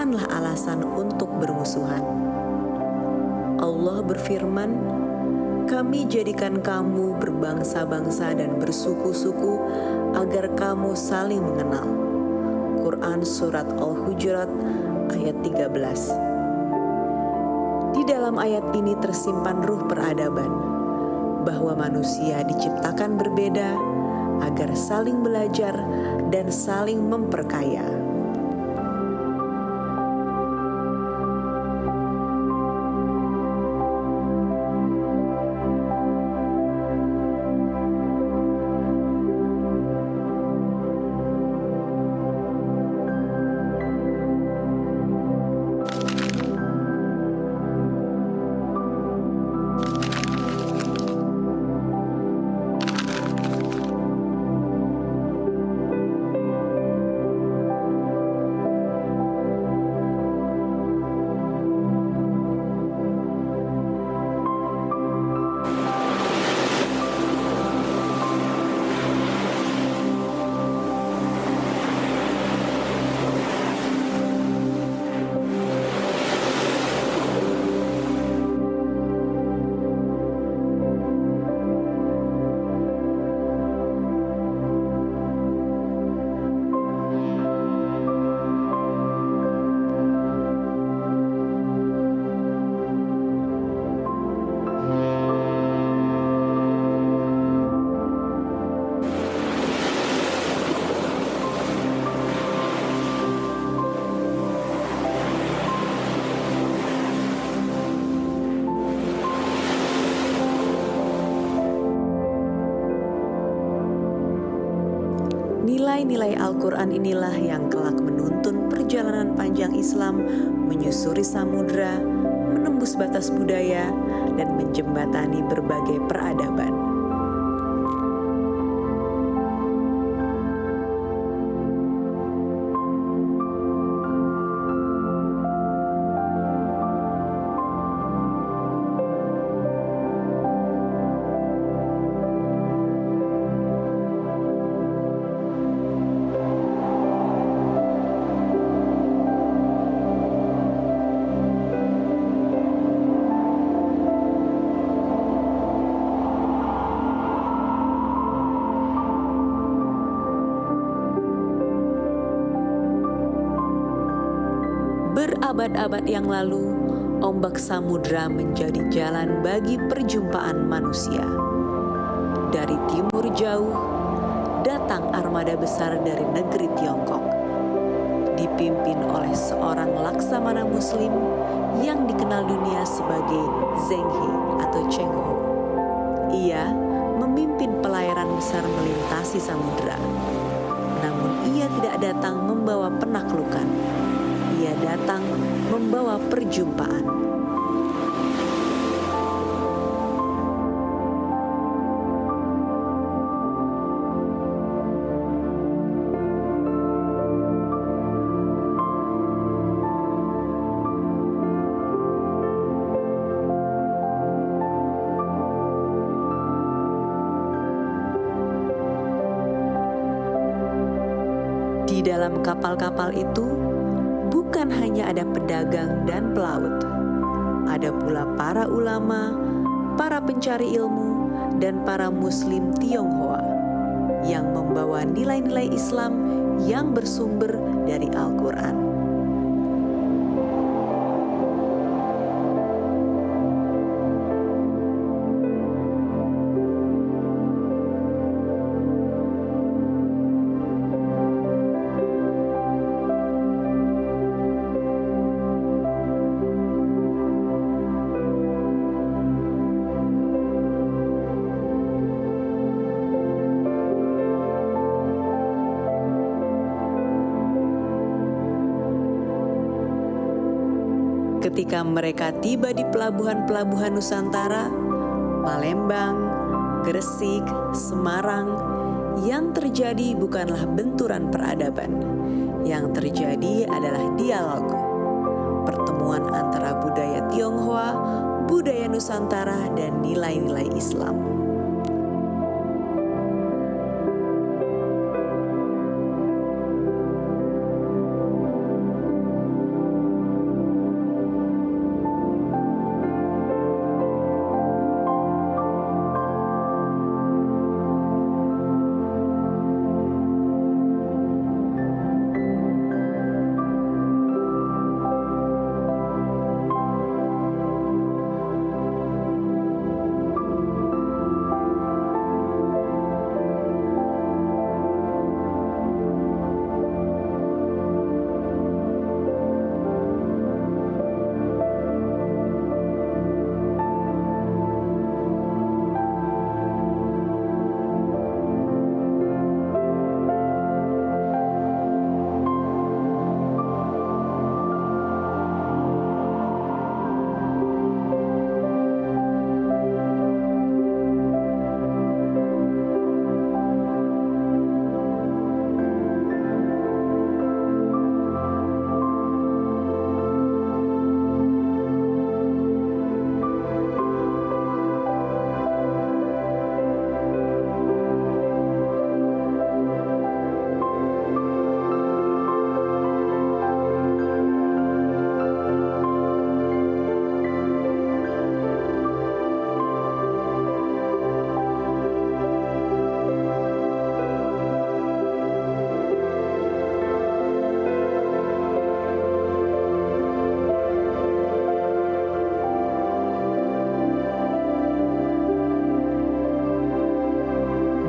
bukanlah alasan untuk bermusuhan. Allah berfirman, "Kami jadikan kamu berbangsa-bangsa dan bersuku-suku agar kamu saling mengenal." Quran Surat Al-Hujurat ayat 13. Di dalam ayat ini tersimpan ruh peradaban, bahwa manusia diciptakan berbeda agar saling belajar dan saling memperkaya. Nilai-nilai Al-Quran inilah yang kelak menuntun perjalanan panjang Islam menyusuri samudera, menembus batas budaya, dan menjembatani berbagai peradaban. Berabad-abad yang lalu, ombak samudra menjadi jalan bagi perjumpaan manusia. Dari timur jauh, datang armada besar dari negeri Tiongkok, dipimpin oleh seorang laksamana muslim yang dikenal dunia sebagai Zheng He atau Cheng Ho. Ia memimpin pelayaran besar melintasi samudra. Namun ia tidak datang membawa penaklukan. Ia datang membawa perjumpaan. Di dalam kapal-kapal itu bukan hanya ada pedagang dan pelaut, ada pula para ulama, para pencari ilmu, dan para muslim Tionghoa yang membawa nilai-nilai Islam yang bersumber dari Al-Quran. Ketika mereka tiba di pelabuhan-pelabuhan Nusantara, Palembang, Gresik, Semarang, yang terjadi bukanlah benturan peradaban. Yang terjadi adalah dialog, pertemuan antara budaya Tionghoa, budaya Nusantara, dan nilai-nilai Islam.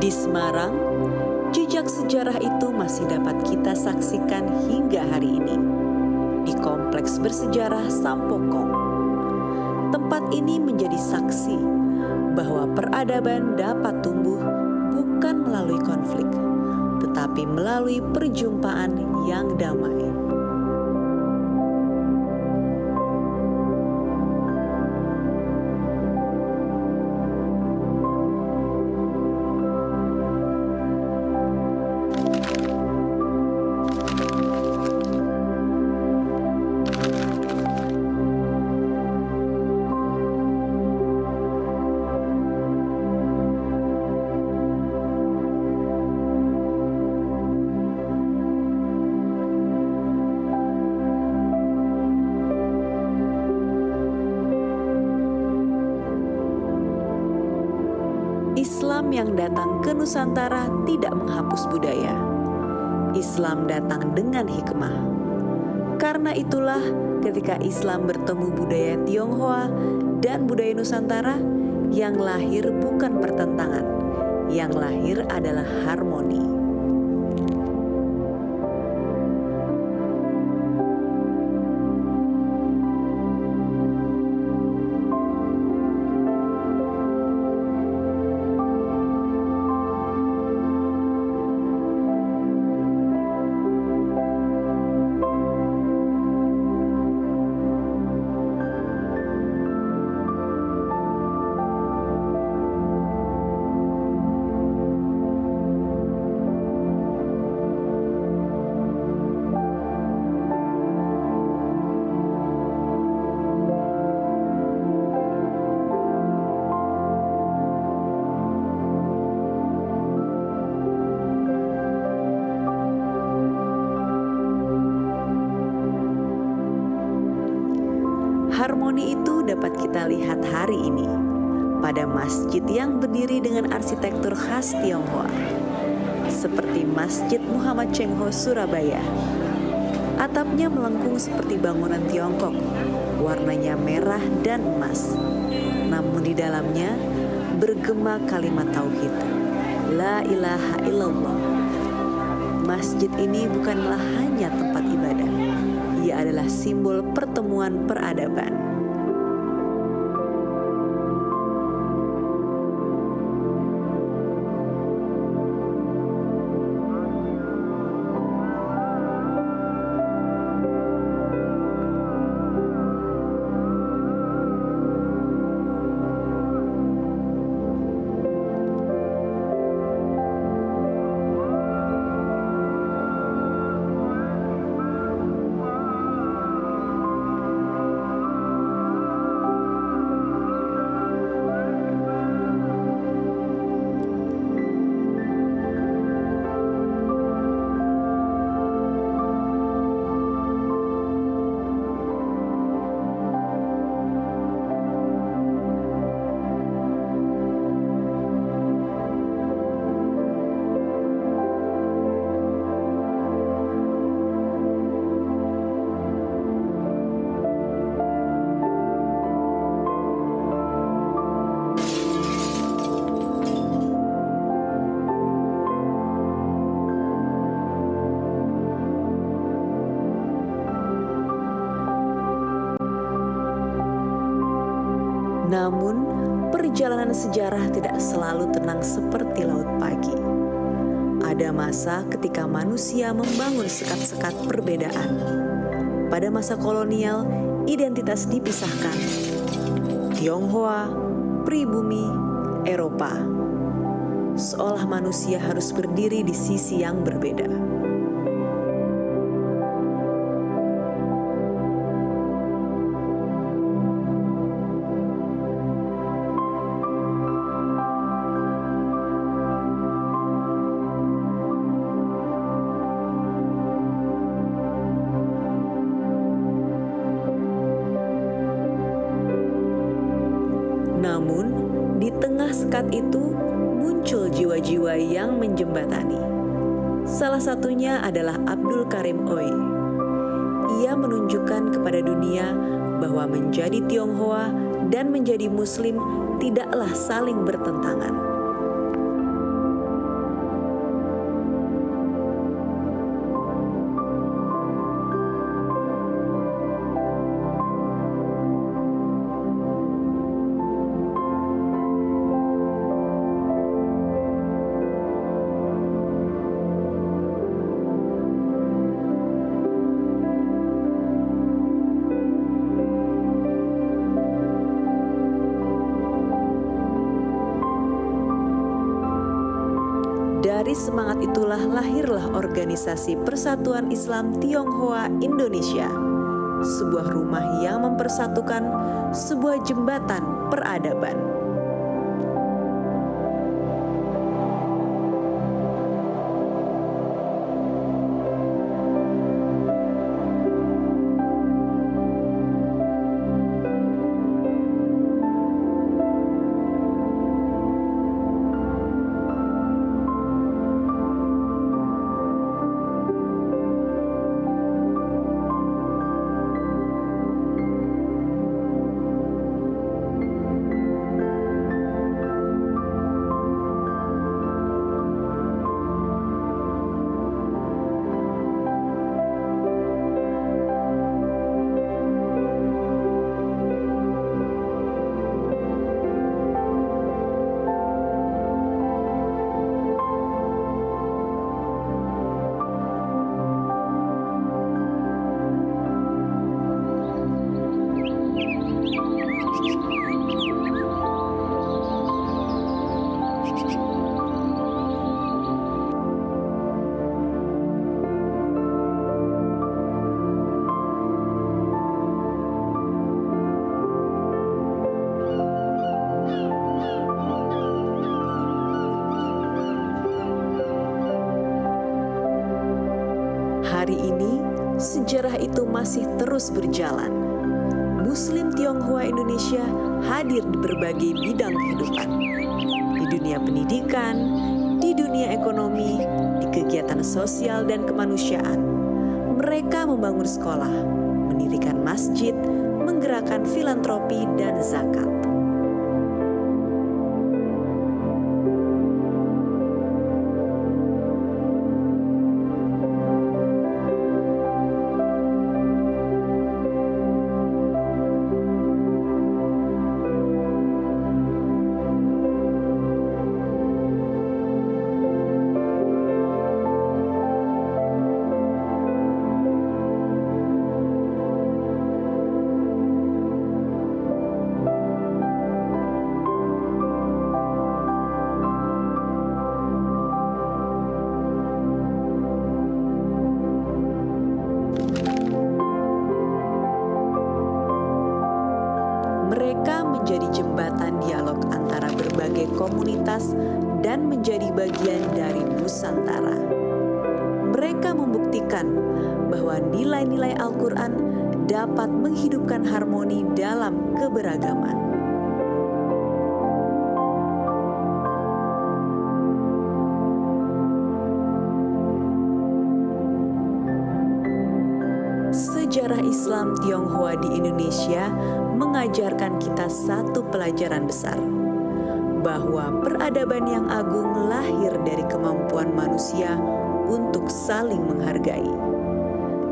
Di Semarang, jejak sejarah itu masih dapat kita saksikan hingga hari ini di Kompleks Bersejarah Sampokong. Tempat ini menjadi saksi bahwa peradaban dapat tumbuh bukan melalui konflik, tetapi melalui perjumpaan yang damai. Islam yang datang ke Nusantara tidak menghapus budaya. Islam datang dengan hikmah. Karena itulah ketika Islam bertemu budaya Tionghoa dan budaya Nusantara, yang lahir bukan pertentangan, yang lahir adalah harmoni. Harmoni itu dapat kita lihat hari ini pada masjid yang berdiri dengan arsitektur khas Tionghoa, seperti Masjid Muhammad Cheng Ho Surabaya. Atapnya melengkung seperti bangunan Tiongkok, warnanya merah dan emas. Namun di dalamnya bergema kalimat tauhid, La ilaha illallah. Masjid ini bukanlah hanya tempat ibadah, ia adalah simbol pertemuan peradaban. Namun, perjalanan sejarah tidak selalu tenang seperti laut pagi. Ada masa ketika manusia membangun sekat-sekat perbedaan. Pada masa kolonial, identitas dipisahkan. Tionghoa, pribumi, Eropa. Seolah manusia harus berdiri di sisi yang berbeda. Namun, di tengah sekat itu muncul jiwa-jiwa yang menjembatani. Salah satunya adalah Abdul Karim Oey. Ia menunjukkan kepada dunia bahwa menjadi Tionghoa dan menjadi Muslim tidaklah saling bertentangan. Dari semangat itulah lahirlah Organisasi Persatuan Islam Tionghoa Indonesia, sebuah rumah yang mempersatukan, sebuah jembatan peradaban. Hari ini, sejarah itu masih terus berjalan. Muslim Tionghoa Indonesia hadir di berbagai bidang kehidupan. Di dunia pendidikan, di dunia ekonomi, di kegiatan sosial dan kemanusiaan. Mereka membangun sekolah, mendirikan masjid, menggerakkan filantropi dan zakat. Mereka menjadi jembatan dialog antara berbagai komunitas dan menjadi bagian dari Nusantara. Mereka membuktikan bahwa nilai-nilai Al-Quran dapat menghidupkan harmoni dalam keberagaman. Sejarah Islam Tionghoa di Indonesia mengajarkan kita satu pelajaran besar, bahwa peradaban yang agung lahir dari kemampuan manusia untuk saling menghargai.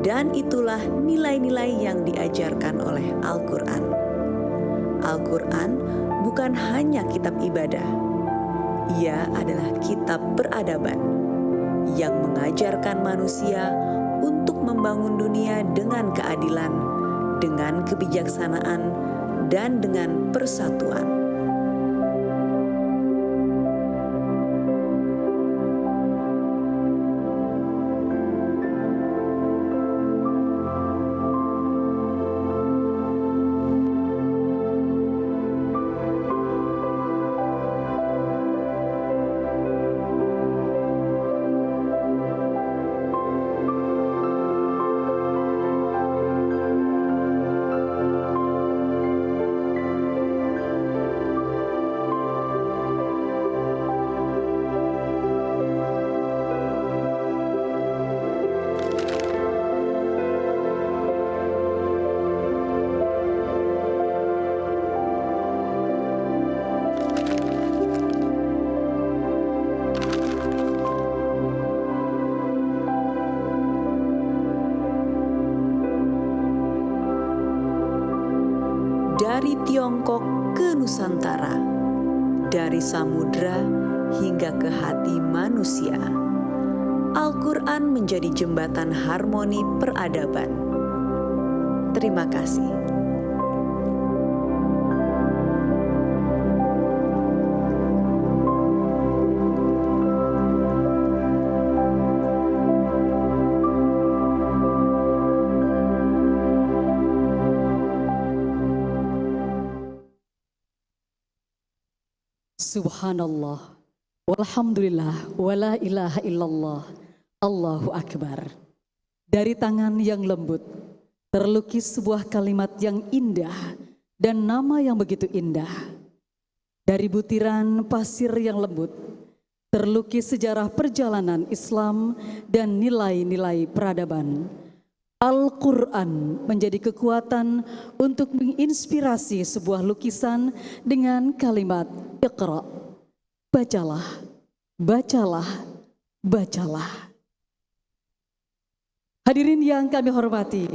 Dan itulah nilai-nilai yang diajarkan oleh Al-Quran. Al-Quran bukan hanya kitab ibadah, ia adalah kitab peradaban yang mengajarkan manusia untuk membangun dunia dengan keadilan, dengan kebijaksanaan, dan dengan persatuan. Dari Tiongkok ke Nusantara, dari samudra hingga ke hati manusia, Al-Quran menjadi jembatan harmoni peradaban. Terima kasih. Subhanallah, walhamdulillah, wala ilaha illallah, Allahu Akbar. Dari tangan yang lembut, terlukis sebuah kalimat yang indah dan nama yang begitu indah. Dari butiran pasir yang lembut, terlukis sejarah perjalanan Islam dan nilai-nilai peradaban. Al-Quran menjadi kekuatan untuk menginspirasi sebuah lukisan dengan kalimat Iqra. Bacalah, bacalah, bacalah. Hadirin yang kami hormati,